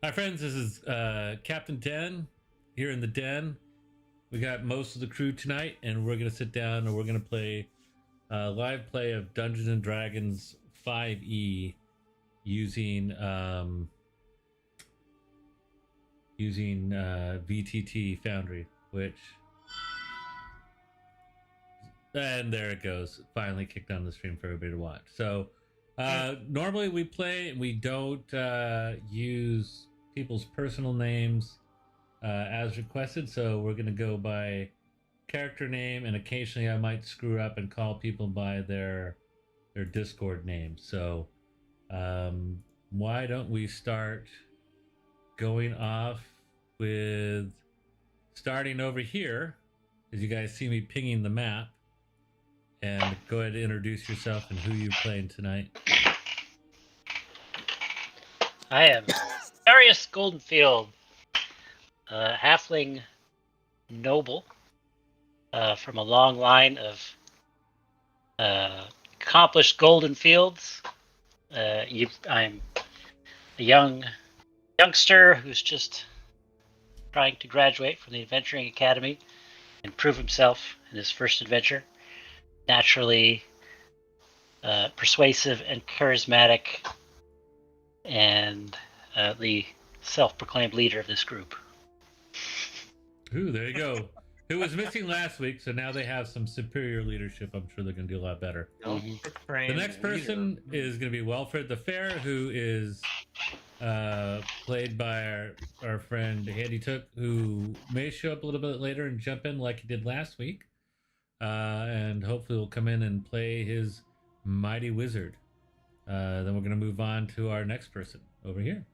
Hi, friends. This is Captain Den here in the den. We got most of the crew tonight, and we're going to sit down and we're going to play live play of Dungeons and Dragons 5e using VTT Foundry, and there it goes. Finally kicked on the stream for everybody to watch. So normally we play and we don't use people's personal names as requested, so we're going to go by character name, and occasionally I might screw up and call people by their Discord name. So why don't we start going off with starting over here, as you guys see me pinging the map, and go ahead and introduce yourself and who you're playing tonight. I am Darius Goldenfield, halfling noble from a long line of accomplished Goldenfields. I'm a youngster who's just trying to graduate from the Adventuring Academy and prove himself in his first adventure. Naturally persuasive and charismatic, and the self-proclaimed leader of this group. Ooh, there you go. Who was missing last week, so now they have some superior leadership. I'm sure they're going to do a lot better. The next person is going to be Welfred the Fair, who is played by our friend Handy Took, who may show up a little bit later and jump in like he did last week. And hopefully will come in and play his mighty wizard. Then we're going to move on to our next person over here.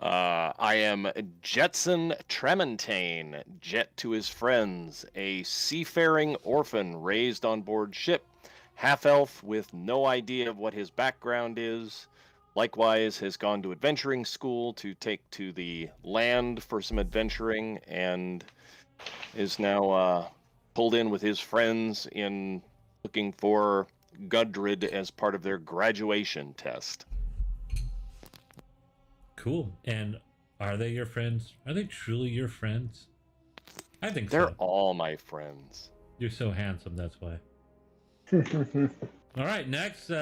I am Jetson Tremontaine, Jet to his friends, a seafaring orphan raised on board ship, half-elf with no idea of what his background is. Likewise, has gone to adventuring school to take to the land for some adventuring, and is now pulled in with his friends in looking for Gudrid as part of their graduation test. Cool. And are they your friends? Are they truly your friends? I think They're so. all my friends. You're so handsome, that's why. All right, next.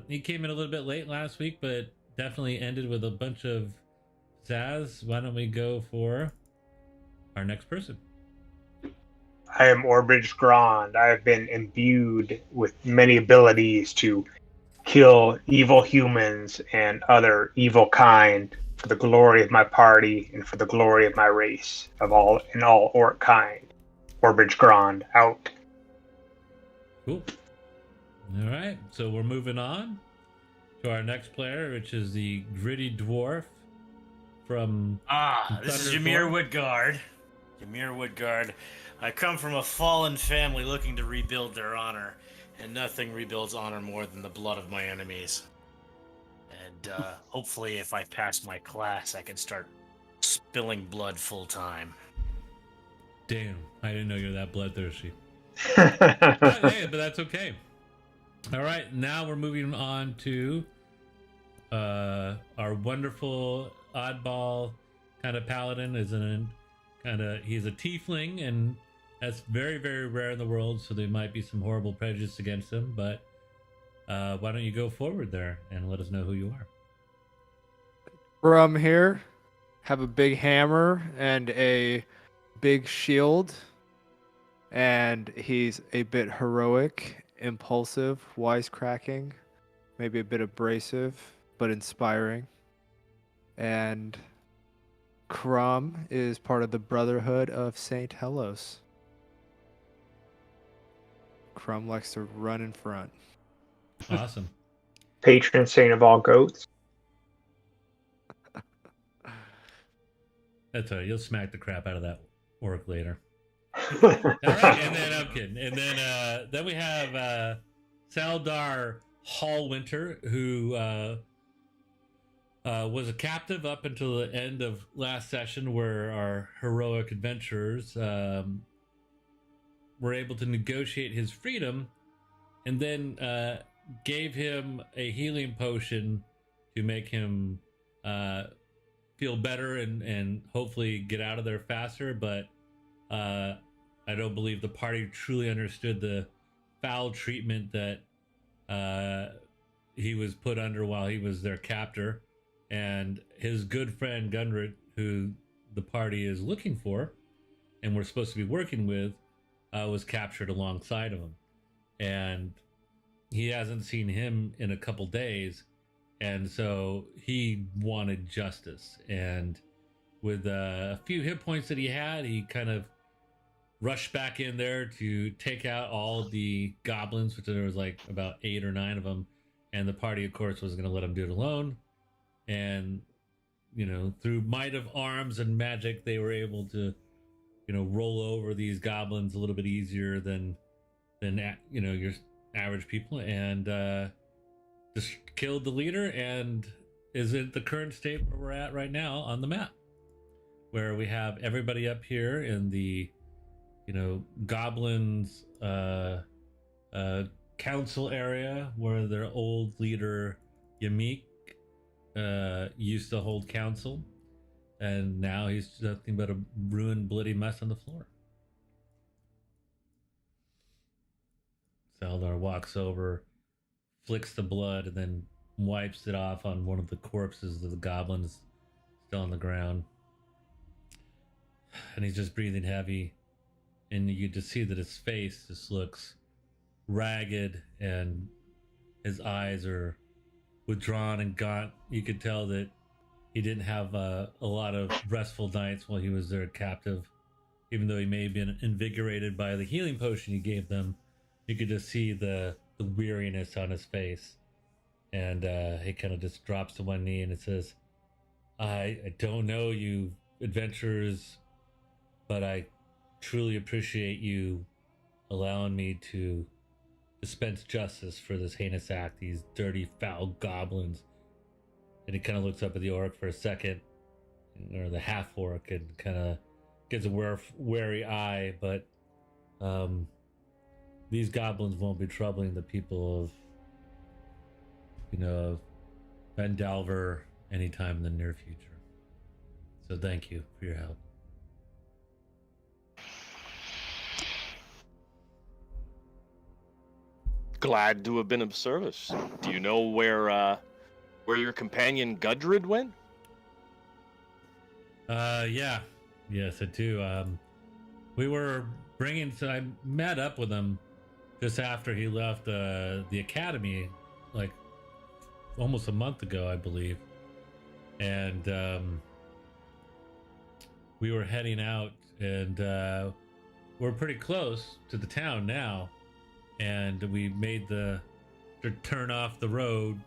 He came in a little bit late last week, but definitely ended with a bunch of zazz. Why don't we go for our next person? I am Orbridge Grand. I have been imbued with many abilities to kill evil humans and other evil kind for the glory of my party and for the glory of my race of all orc kind. Orbridge Grand out. Cool. All right, so we're moving on to our next player, which is the gritty dwarf from this is Jameer Woodguard. Jameer Woodguard. I come from a fallen family looking to rebuild their honor, and nothing rebuilds honor more than the blood of my enemies. And hopefully, if I pass my class, I can start spilling blood full time. Damn, I didn't know you're that bloodthirsty. Hey, but that's okay. All right, now we're moving on to our wonderful oddball kind of paladin. He's a tiefling, and that's very, very rare in the world, so there might be some horrible prejudice against him, but why don't you go forward there and let us know who you are? From here, have a big hammer and a big shield, and he's a bit heroic, impulsive, wisecracking, maybe a bit abrasive, but inspiring. And Crumb is part of the Brotherhood of St. Helos. Crumb likes to run in front. Awesome. Patron saint of all goats. That's all right. You'll smack the crap out of that orc later. All right, and then I'm kidding. And then we have Saldar Hallwinter, who was a captive up until the end of last session, where our heroic adventurers were able to negotiate his freedom, and then gave him a healing potion to make him feel better and hopefully get out of there faster. But I don't believe the party truly understood the foul treatment that he was put under while he was their captor, and his good friend Gundred, who the party is looking for and we're supposed to be working with, was captured alongside of him, and he hasn't seen him in a couple days, and so he wanted justice. And with a few hit points that he had, he kind of rushed back in there to take out all the goblins, which there was like about 8 or 9 of them, and the party of course was going to let him do it alone. And through might of arms and magic, they were able to roll over these goblins a little bit easier than your average people, and just killed the leader, and is in the current state where we're at right now on the map, where we have everybody up here in the goblins council area, where their old leader Yamik used to hold council, and now he's nothing but a ruined, bloody mess on the floor. Saldar walks over, flicks the blood, and then wipes it off on one of the corpses of the goblins still on the ground. And he's just breathing heavy, and you just see that his face just looks ragged, and his eyes are withdrawn and gaunt. You could tell that he didn't have a lot of restful nights while he was there captive. Even though he may have been invigorated by the healing potion you gave them, you could just see the weariness on his face. And he kind of just drops to one knee and it says, I don't know you adventurers, but I truly appreciate you allowing me to dispense justice for this heinous act, these dirty, foul goblins. And he kind of looks up at the orc for a second, or the half orc, and kind of gives a wary eye. But these goblins won't be troubling the people of Vendalver anytime in the near future. So thank you for your help. Glad to have been of service. Do you know where your companion Gudrid went? Yeah. Yes, I do. I met up with him just after he left the academy, like almost a month ago, I believe. And we were heading out, and we're pretty close to the town now. And we made to turn off the road,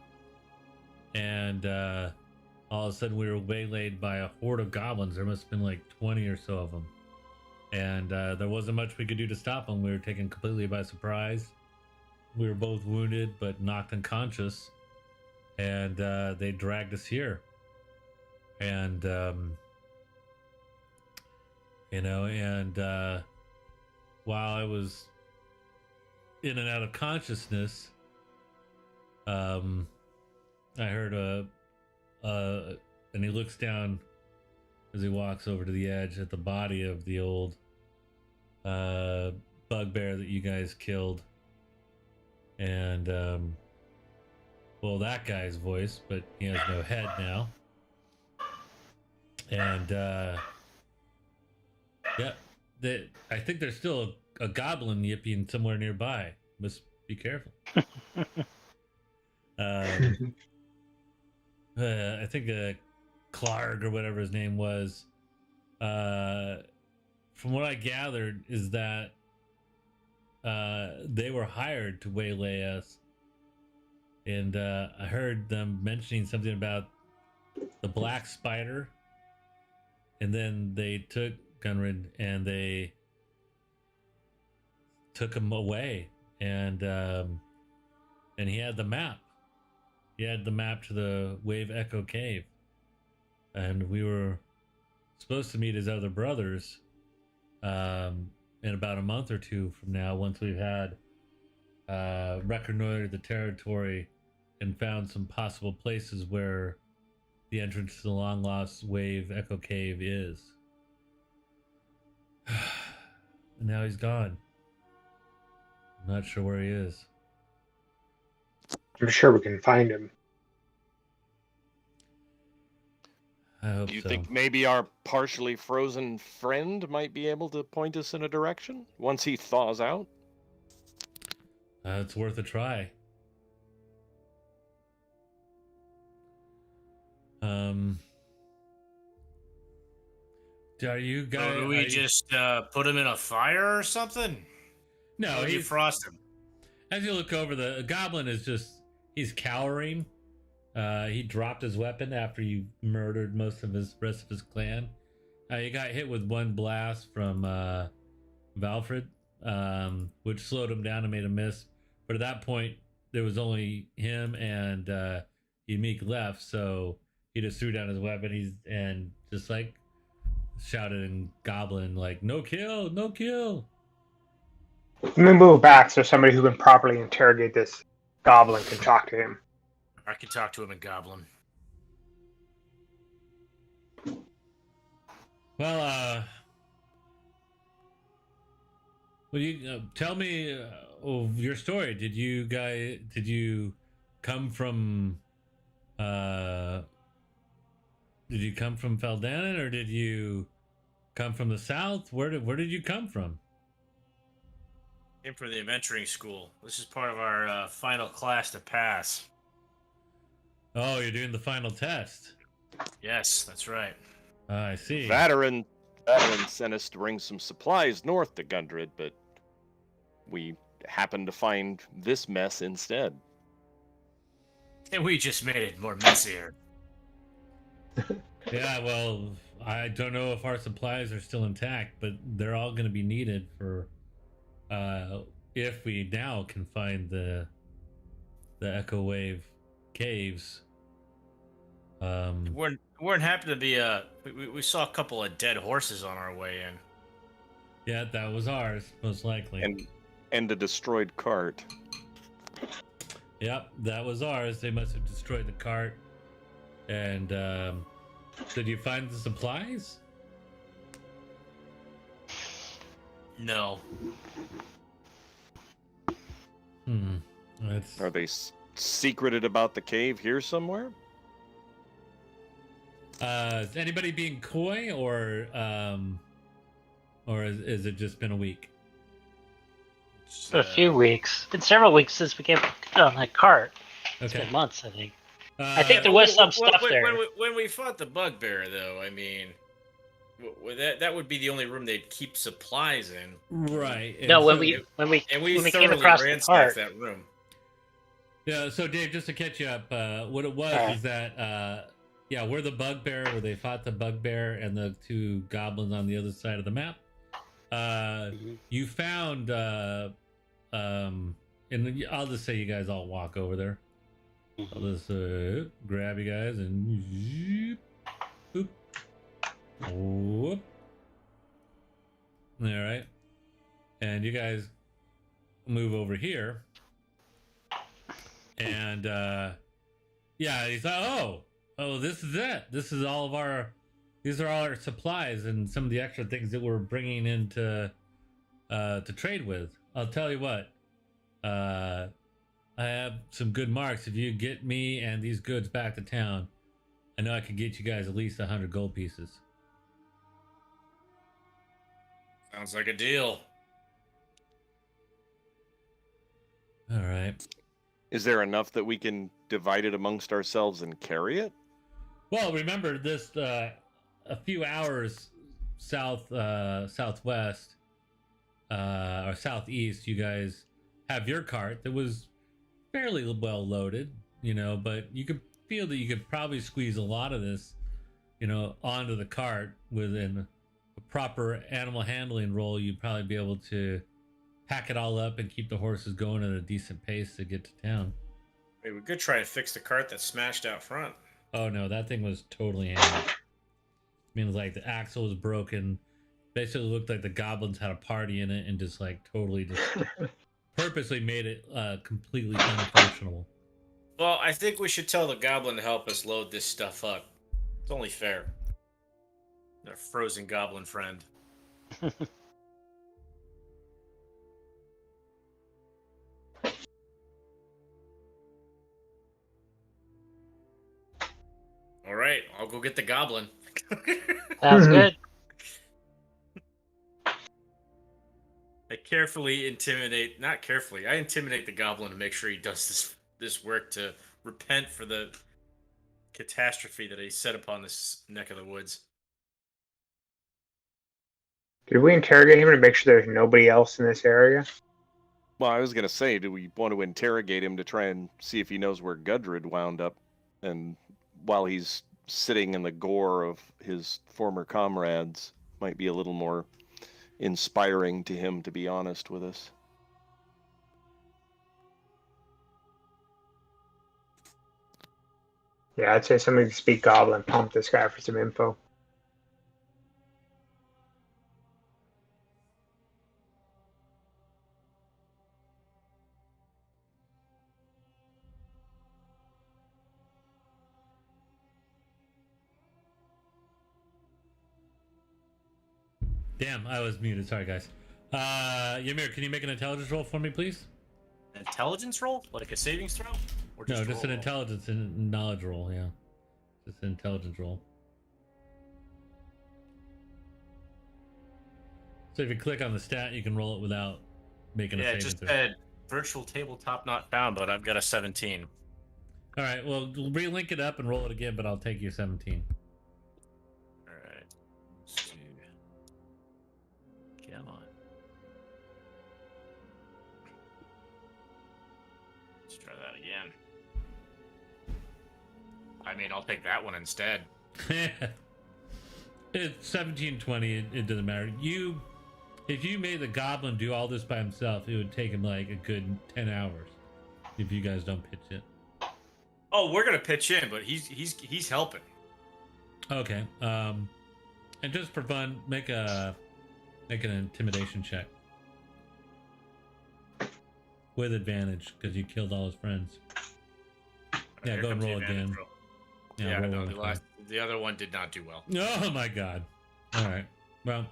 and all of a sudden we were waylaid by a horde of goblins. There must have been like 20 or so of them, and there wasn't much we could do to stop them. We were taken completely by surprise. We were both wounded but knocked unconscious, and they dragged us here. And while I was in and out of consciousness, I heard and he looks down as he walks over to the edge at the body of the old bugbear that you guys killed. And that guy's voice, but he has no head now. And I think there's still a goblin yipping somewhere nearby. Must be careful. I think Clark or whatever his name was, from what I gathered, is that they were hired to waylay us. And I heard them mentioning something about the black spider. And then they took Gunrid and they took him away, and he had the map. He had the map to the Wave Echo Cave, and we were supposed to meet his other brothers in about a month or two from now, once we've had reconnoitered the territory and found some possible places where the entrance to the long lost wave Echo Cave is. And now he's gone. I'm not sure where he is. I'm sure we can find him. I hope Do you so. think maybe our partially frozen friend might be able to point us in a direction once he thaws out? It's worth a try. Are you guys? So do we just put him in a fire or something? No, How would you frost him. As you look over, the goblin is he's cowering. He dropped his weapon after you murdered most of his rest of his clan. He got hit with one blast from Valfred, which slowed him down and made him miss. But at that point, there was only him and Yamik left, so he just threw down his weapon. And just like shouted in Goblin, like, "No kill, no kill." Let me move back so somebody who can properly interrogate this goblin can talk to him. I can talk to him in Goblin. Well, you tell me of your story? Did you come from Feldanin, or did you come from the south? Where did you come from? Came from the adventuring school. This is part of our final class to pass. Oh, you're doing the final test. Yes, that's right. I see. Veteran sent us to bring some supplies north to Gundred, but we happened to find this mess instead. And we just made it more messier. Yeah, well, I don't know if our supplies are still intact, but they're all going to be needed for if we now can find the Echo Wave caves. Weren't happy to be we saw a couple of dead horses on our way in. Yeah, that was ours, most likely. And a destroyed cart. Yep, that was ours. They must have destroyed the cart. And did you find the supplies? No. Are they secreted about the cave here somewhere? Is anybody being coy, or is it just been a week? It's been a few weeks. It's been several weeks since we came on that cart. It's Okay. been months, I think. I think there was some stuff there. When we fought the bugbear, though, I mean, that would be the only room they'd keep supplies in. Right. No, and when so- we came across the cart. that room. Yeah, so Dave, just to catch you up, what it was is that we're the bugbear, where they fought the bugbear and the two goblins on the other side of the map. You found and I'll just say you guys all walk over there. I'll just grab you guys and boop. Whoop. All right, and you guys move over here, and he's like, oh, this is it. This is all of these are all our supplies and some of the extra things that we're bringing in to trade with. I'll tell you what, I have some good marks. If you get me and these goods back to town, I know I could get you guys at least 100 gold pieces. Sounds like a deal. All right. Is there enough that we can divide it amongst ourselves and carry it? Well, remember this: a few hours southwest or southeast, you guys have your cart that was fairly well loaded, but you could feel that you could probably squeeze a lot of this, onto the cart within a proper animal handling roll. You'd probably be able to pack it all up and keep the horses going at a decent pace to get to town. Hey, we could try to fix the cart that smashed out front. Oh no, that thing was totally hammered. I mean, like the axle was broken. Basically looked like the goblins had a party in it and just like totally just purposely made it completely unfunctional. Well, I think we should tell the goblin to help us load this stuff up. It's only fair. Our frozen goblin friend. All right, I'll go get the goblin. Sounds good. I intimidate the goblin to make sure he does this work to repent for the catastrophe that he set upon this neck of the woods. Did we interrogate him to make sure there's nobody else in this area? Well, I was going to say, do we want to interrogate him to try and see if he knows where Gudrid wound up? And while he's sitting in the gore of his former comrades, might be a little more inspiring to him to be honest with us. Yeah, I'd say somebody to speak goblin, pump this guy for some info. Damn, I was muted. Sorry, guys. Ymir, can you make an intelligence roll for me, please? Intelligence roll? Like a savings throw? Or No, just an roll? intelligence and knowledge roll, yeah. Just an intelligence roll. So if you click on the stat, you can roll it without making a Yeah, it saving just throw. said virtual tabletop not found, but I've got a 17. All right, well, relink it up and roll it again, but I'll take your 17. All right. Let's see. Come on. Let's try that again. I mean, I'll take that one instead. It's 1720. It doesn't matter. If you made the goblin do all this by himself, it would take him like a good 10 hours. If you guys don't pitch it. Oh, we're gonna pitch in, but he's helping. Okay. And just for fun, make an intimidation check with advantage because you killed all his friends. Yeah, Here go and comes the roll advantage again. roll. Yeah, Yeah, roll no, one again. the other one did not do well. Oh my god. All right. Well,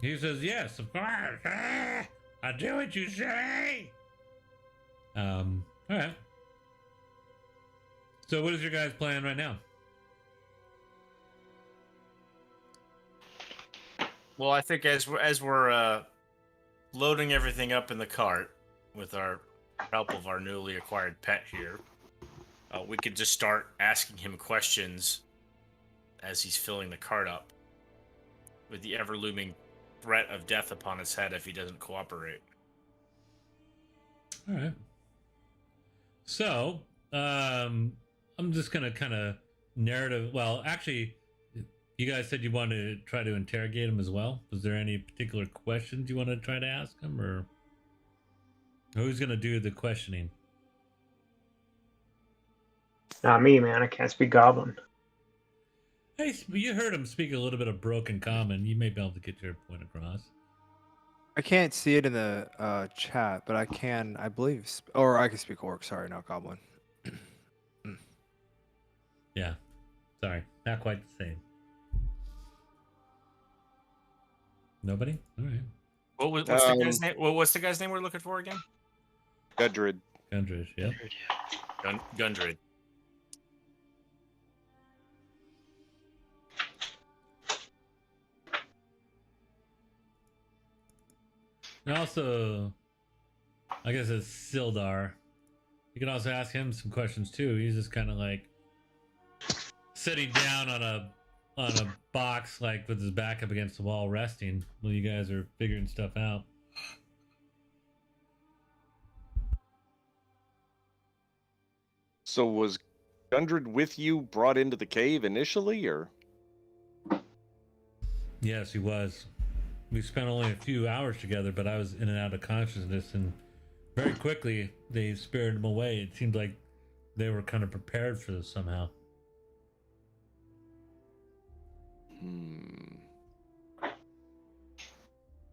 he says yes, of course. I do what you say. All right. So, what is your guys' plan right now? Well, I think as we're loading everything up in the cart with our help of our newly acquired pet here, we could just start asking him questions as he's filling the cart up, with the ever looming threat of death upon his head if he doesn't cooperate. All right. So, I'm just gonna kind of narrative. Well, actually, you guys said you wanted to try to interrogate him as well. Was there any particular questions you want to try to ask him, or who's gonna do the questioning? Not me, man. I can't speak goblin. Hey, you heard him speak a little bit of broken common. You may be able to get your point across. I can't see it in the chat, but I can, I believe, or I can speak orc. Sorry, not goblin. Yeah. Sorry, not quite the same. Nobody? All right. What's the guy's name? What's the guy's name we're looking for again? Gudrid. Gundrish, yep. Gundred. And also, I guess it's Sildar. You can also ask him some questions too. He's just kind of like sitting down on a box, like with his back up against the wall, resting while you guys are figuring stuff out. So was Gundred with you brought into the cave initially, or? Yes, he was. We spent only a few hours together, but I was in and out of consciousness, and very quickly they spirited him away. It seemed like they were kind of prepared for this somehow.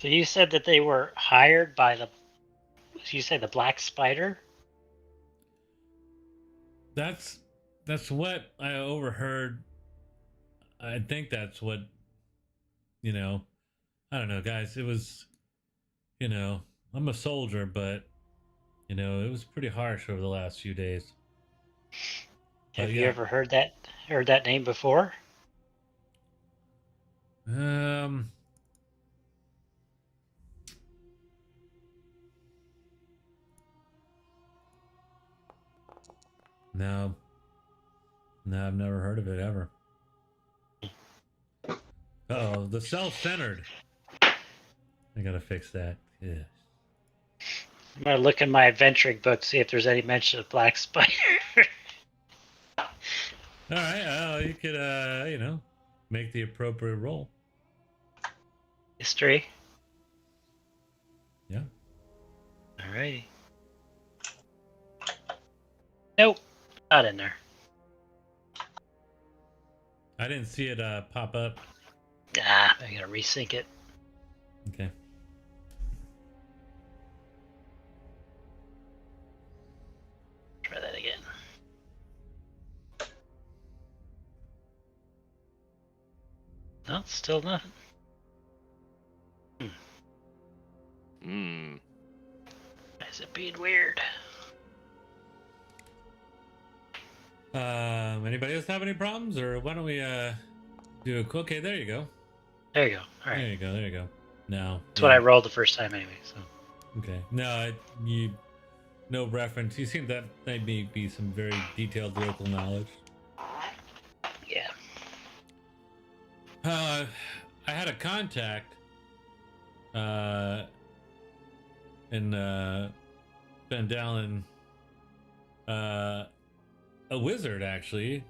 So you said that they were hired by you say the Black Spider? That's that's what I overheard. I think that's what, you know, I don't know, guys. It was, I'm a soldier, but, it was pretty harsh over the last few days. Have But you yeah. ever heard that name before? Um, no, I've never heard of it ever. Oh, the self-centered. I gotta fix that. Yeah. I'm gonna look in my adventuring book, see if there's any mention of Black Spider. All right. You could, make the appropriate roll. History. Yeah. Alrighty. Nope, not in there. I didn't see it pop up. I gotta resync it. Okay. Try that again. No, still nothing. Hmm. Is it being weird? Anybody else have any problems, or why don't we do a quick? Okay, there you go. There you go. All right. There you go. No, That's what I rolled the first time anyway. So. Okay. No, no reference. You seem that may be some very detailed local knowledge. Yeah. I had a contact in Van Dalen, a wizard actually,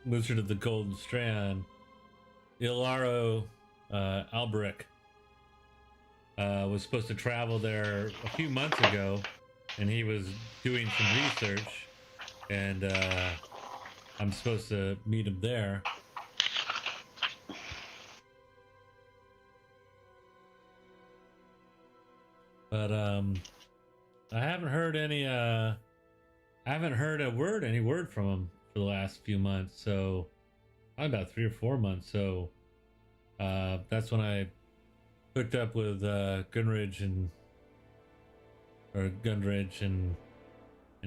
wizard of the Golden Strand, Ilaro Alberic, was supposed to travel there a few months ago, and he was doing some research, and I'm supposed to meet him there. But I haven't heard any any word from him for the last few months, so probably about 3 or 4 months. So that's when I hooked up with Gunridge and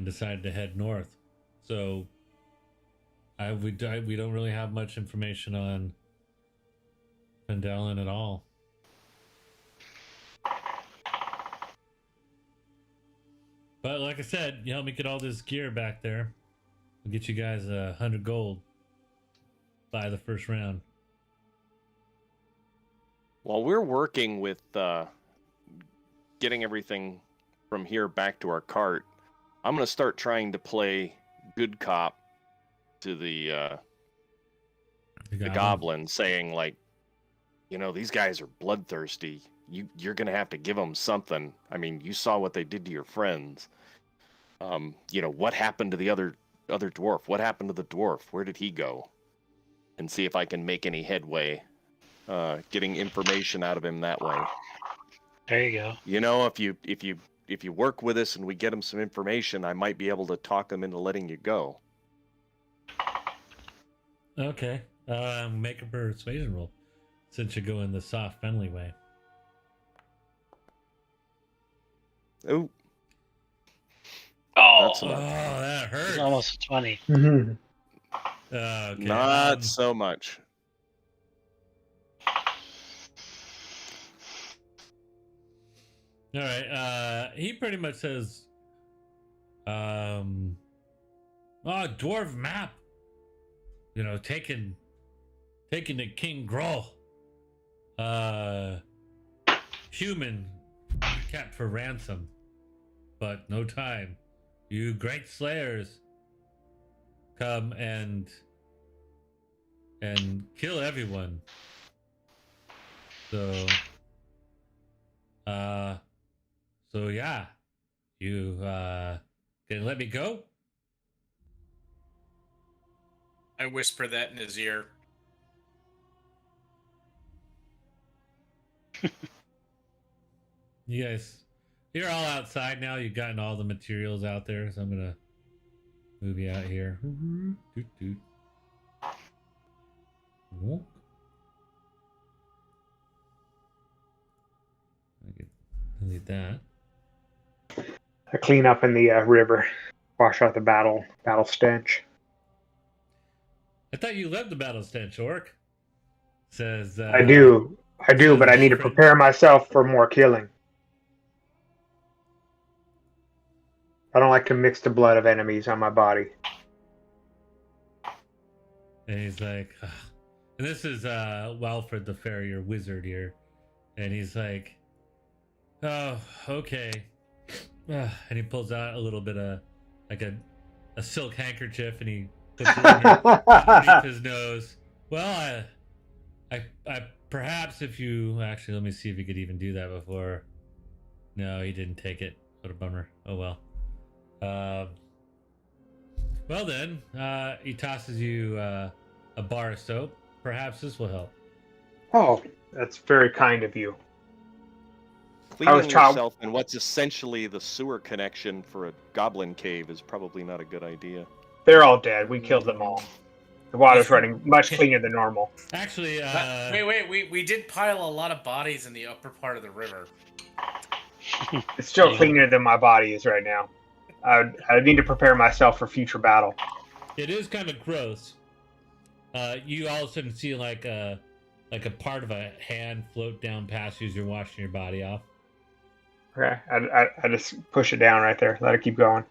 decided to head north. So we don't really have much information on Pendelen at all. But like I said, you help me get all this gear back there. I'll get you guys 100 gold by the first round. While we're working with getting everything from here back to our cart, I'm going to start trying to play good cop to the goblin, saying like, these guys are bloodthirsty. You're going to have to give them something. I mean, you saw what they did to your friends. What happened to the other dwarf? What happened to the dwarf? Where did he go? And see if I can make any headway, getting information out of him that way. There you go. If you work with us and we get him some information, I might be able to talk him into letting you go. Okay. Make a persuasion roll, since you go in the soft, friendly way. Oh. Oh, that hurts. It's almost a 20. Mm-hmm. Okay. Not so much. All right. He pretty much says, dwarf map. Taken to King Groll. Human kept for ransom, but no time. You great slayers come and kill everyone. So yeah, you can let me go? I whisper that in his ear. You guys, you're all outside now. You've gotten all the materials out there, so I'm gonna move you out here. Doot, doot. Walk. I could delete that. I clean up in the river, wash out the battle stench. I thought you loved the battle stench, Orc. Says I do, says but I need to Wilfred. prepare myself for more killing. I don't like to mix the blood of enemies on my body. And he's like, ugh. And this is Walfred the farrier wizard here, and he's like, oh, okay. And he pulls out a little bit of like a silk handkerchief, and he puts it underneath his nose. Well, I perhaps if you actually, let me see if he could even do that before. No, he didn't take it. What a bummer. Oh well. Well then, he tosses you a bar of soap. Perhaps this will help. Oh, that's very kind of you. Cleaning yourself in what's essentially the sewer connection for a goblin cave is probably not a good idea. They're all dead. We killed them all. The water's running much cleaner than normal. Actually, wait. We did pile a lot of bodies in the upper part of the river. It's still cleaner than my body is right now. I need to prepare myself for future battle. it is kind of gross. You all of a sudden see like a part of a hand float down past you as you're washing your body off. Okay, I just push it down right there. Let it keep going.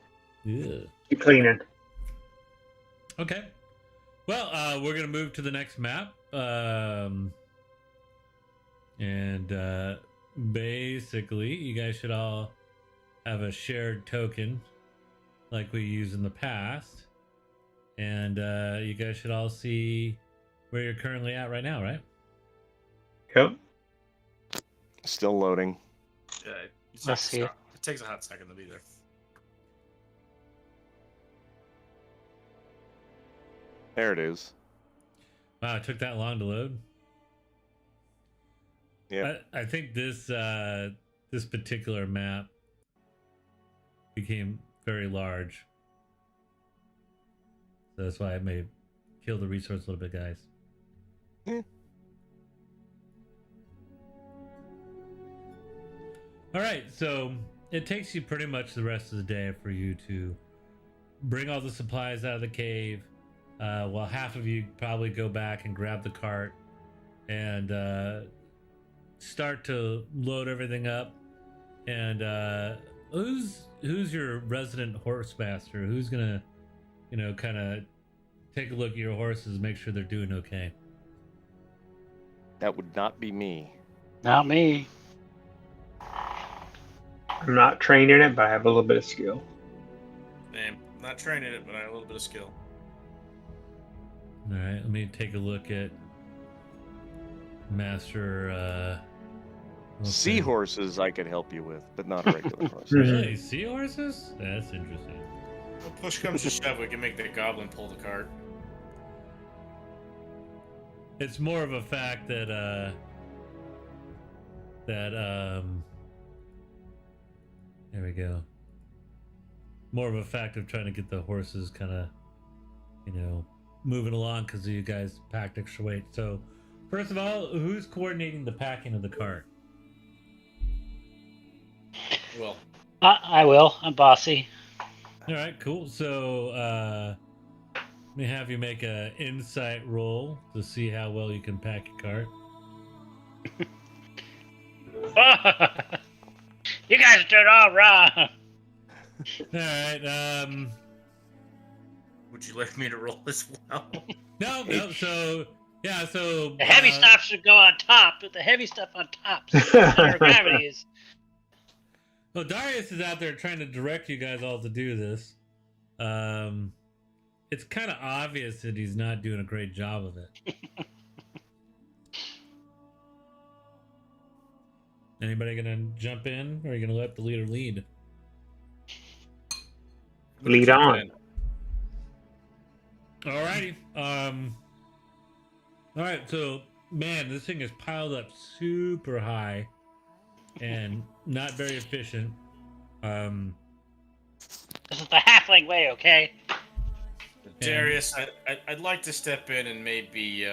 Yeah. Keep cleaning. Okay. Well, we're gonna move to the next map, and basically, you guys should all have a shared token, like we used in the past, and you guys should all see where you're currently at right now, right? Yep. Still loading. Let's see. It takes a hot second to be there. There it is. Wow, it took that long to load. Yeah. I think this this particular map became very large, so that's why I may kill the resource a little bit, guys. Yeah. All right, so it takes you pretty much the rest of the day for you to bring all the supplies out of the cave. While half of you probably go back and grab the cart and start to load everything up. And who's your resident horse master? Who's gonna, kind of take a look at your horses, make sure they're doing okay? That would not be me. Not me. I'm not trained in it, but I have a little bit of skill. I'm not trained in it, but I have a little bit of skill. All right, let me take a look at Master. Seahorses I could help you with, but not regular horses. Really, seahorses? That's interesting. When push comes to shove, we can make the goblin pull the cart. It's more of a fact that there we go. More of a fact of trying to get the horses kind of, moving along because you guys packed extra weight. So, first of all, who's coordinating the packing of the cart? Well, I will. I'm bossy. All right, cool. So, let me have you make an insight roll to see how well you can pack your cart. You guys are doing all wrong. All right. Would you like me to roll as well? No. So yeah. So The heavy stuff should go on top, but the heavy stuff on top. Center of gravity is. Well, Darius is out there trying to direct you guys all to do this. It's kind of obvious that he's not doing a great job of it. Anybody gonna jump in, or are you gonna let the leader lead? Lead on. Alrighty. Alright, so man, this thing is piled up super high and not very efficient. This is the halfling way, okay? Darius, I'd like to step in and maybe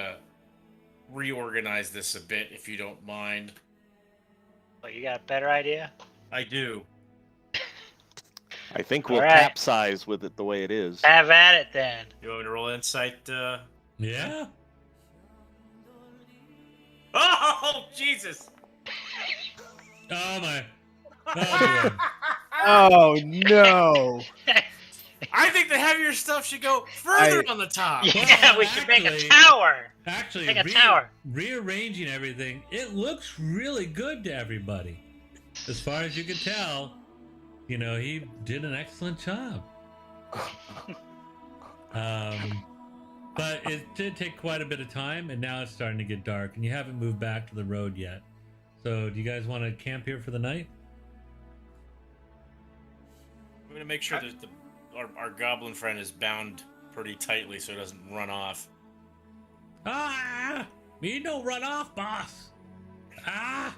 reorganize this a bit, if you don't mind. Oh, you got a better idea? I do. I think we'll All right. capsize with it the way it is. Have at it then. You want me to roll insight? Yeah. Oh, Jesus! Oh my. Oh, boy. Oh no! I think the heavier stuff should go further on the top. Yeah, we should make a tower. Actually, Make a tower. rearranging everything, it looks really good to everybody. As far as you can tell, you know, he did an excellent job. But it did take quite a bit of time, and now it's starting to get dark, and you haven't moved back to the road yet. So, do you guys want to camp here for the night? We're gonna make sure that our goblin friend is bound pretty tightly so he doesn't run off. Ah! Me don't run off, boss. Ah!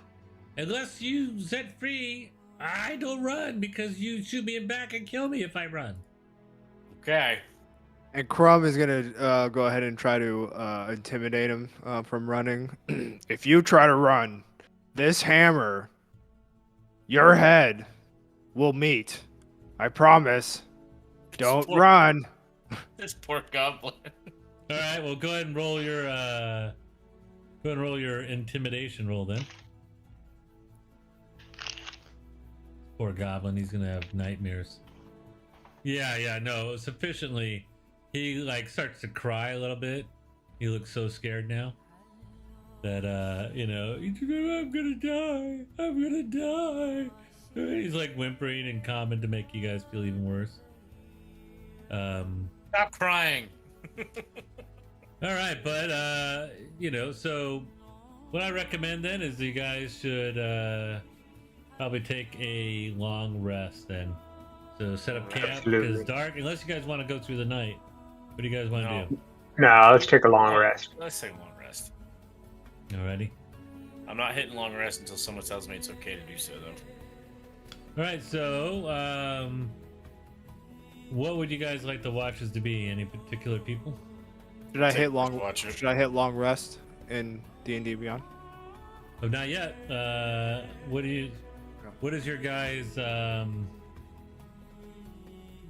Unless you set free, I don't run because you shoot me in back and kill me if I run. Okay. And Crumb is gonna go ahead and try to intimidate him from running. If you try to run, this hammer, your head, will meet. I promise. Don't run. This poor goblin. All right, well, go ahead and roll your intimidation roll then. Poor goblin, he's gonna have nightmares. Yeah, no, sufficiently. He like starts to cry a little bit. He looks so scared now that you know, I'm gonna die. He's like whimpering and common to make you guys feel even worse. Stop crying. All right, but you know, so what I recommend then is you guys should probably take a long rest then. So set up camp because it's dark. Unless you guys want to go through the night, what do you guys want to do? No, let's take a long rest. Let's take a long rest. Alrighty. I'm not hitting long rest until someone tells me it's okay to do so, though. All right, so what would you guys like the watches to be? Any particular people? Should I Take hit long? Watcher. Should I hit long rest in D&D Beyond? Oh, not yet. What is your guys?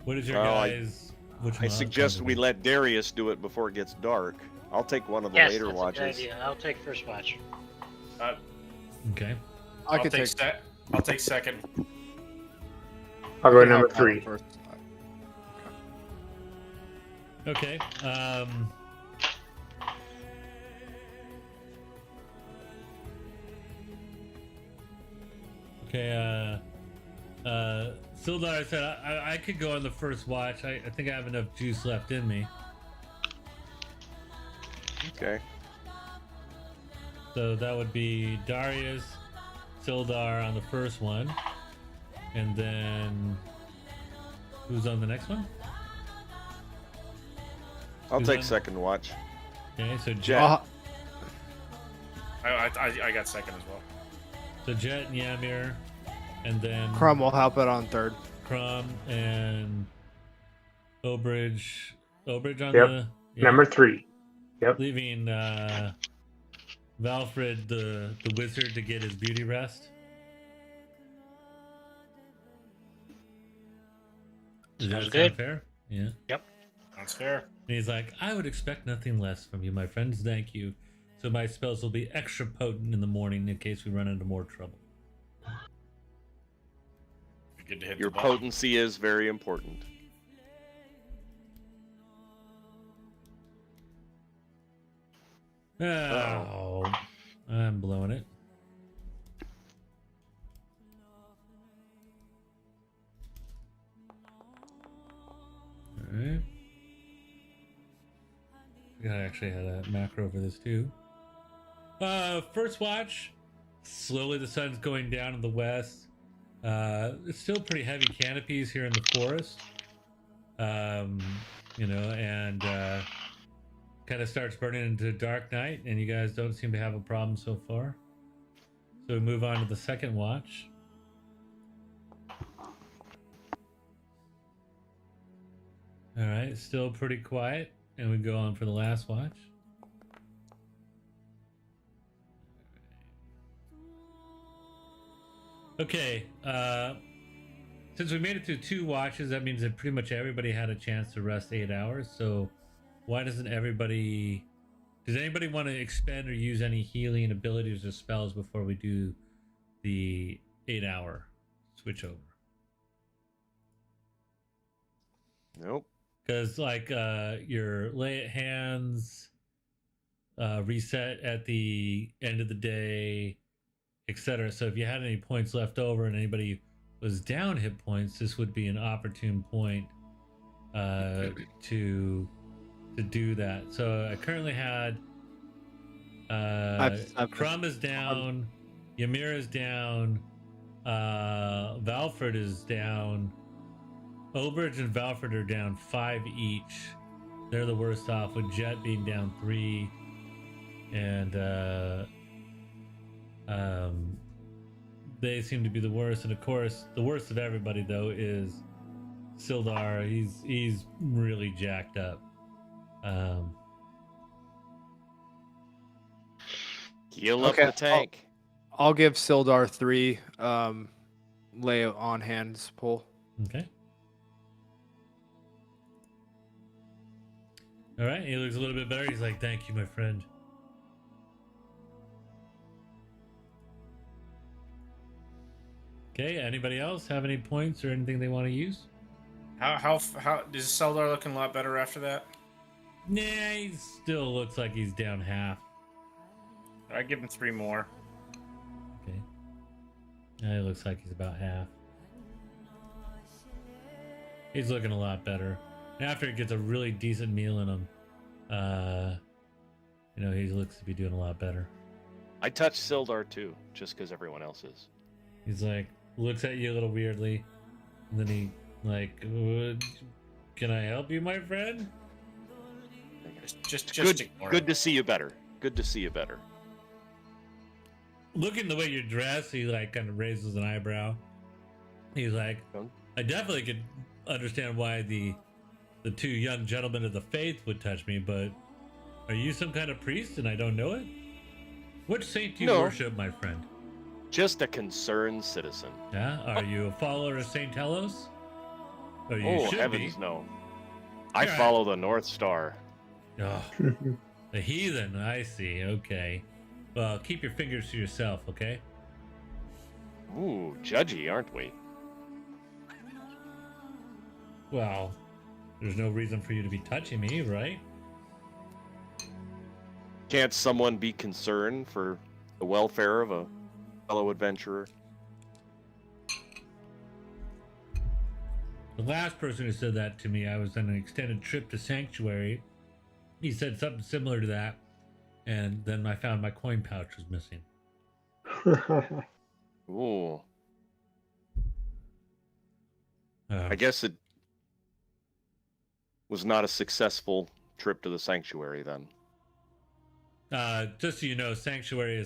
What is your guys? I suggest we let Darius do it before it gets dark. I'll take one of the Yes, later that's watches. a good idea. I'll take first watch. Okay. I'll take second. I'll go number 3. First. Okay. Okay. Sildar said I could go on the first watch. I think I have enough juice left in me. Okay. So that would be Darius, Sildar on the first one, and then who's on the next one? I'll Who's take on? second watch. Okay, so Jet. Jet. I got second as well. So Jet and Ymir, and then Crumb will help it on third. Crumb and Obridge. Obridge on Yep. the Number 3. Yep. leaving Valfred the wizard to get his beauty rest. Does that Sounds sound good. fair? Yeah. Yep. That's fair. And he's like, I would expect nothing less from you, my friends. Thank you. So my spells will be extra potent in the morning in case we run into more trouble. Be good to hit Your the button. potency is very important. Oh, I'm blowing it. Alright. I gotta actually have a macro for this too. First watch. Slowly the sun's going down in the west. It's still pretty heavy canopies here in the forest. You know, and kind of starts burning into dark night, and you guys don't seem to have a problem so far. So we move on to the second watch. All right, still pretty quiet, and we go on for the last watch. Okay, since we made it through 2 watches, that means that pretty much everybody had a chance to rest 8 hours. So why doesn't everybody... Does anybody want to expend or use any healing abilities or spells before we do the 8-hour switch over? Nope. Because like your lay at hands, reset at the end of the day, etc. So if you had any points left over and anybody was down hit points, this would be an opportune point to do that. So I currently had Crumb is down, Ymir is down, Valfred is down, Obridge and Valfred are down 5 each. They're the worst off, with Jet being down 3, and they seem to be the worst. And of course, the worst of everybody though is Sildar. He's really jacked up. Heal up Okay, the tank. I'll give Sildar 3 lay on hands pull. Okay. All right, he looks a little bit better. He's like, "Thank you, my friend." Okay, anybody else have any points or anything they want to use? How is Seldar looking a lot better after that? Nah, he still looks like he's down half. I give him 3 more. Okay. It looks like he's about half. He's looking a lot better. After he gets a really decent meal in him, he looks to be doing a lot better. I touched Sildar too, just because everyone else is. He's like, looks at you a little weirdly, and then he like, "Can I help you, my friend?" Just Good. ignore Good it. to see you better. Good to see you better. Looking the way you're dressed, he like kind of raises an eyebrow. He's like, "I definitely could understand why the 2 young gentlemen of the faith would touch me, but are you some kind of priest and I don't know it? Which saint do you No. worship, my friend?" Just a concerned citizen. Yeah, are you a follower of Saint Telos? Or you Oh, should heavens be. no. I You're follow the North Star. Oh, the heathen, I see. Okay. Well, keep your fingers to yourself, okay? Ooh, judgy, aren't we? Well, there's no reason for you to be touching me, right? Can't someone be concerned for the welfare of a fellow adventurer? The last person who said that to me, I was on an extended trip to Sanctuary. He said something similar to that, and then I found my coin pouch was missing. Ooh. Uh, I guess it was not a successful trip to the sanctuary then. Just so you know, Sanctuary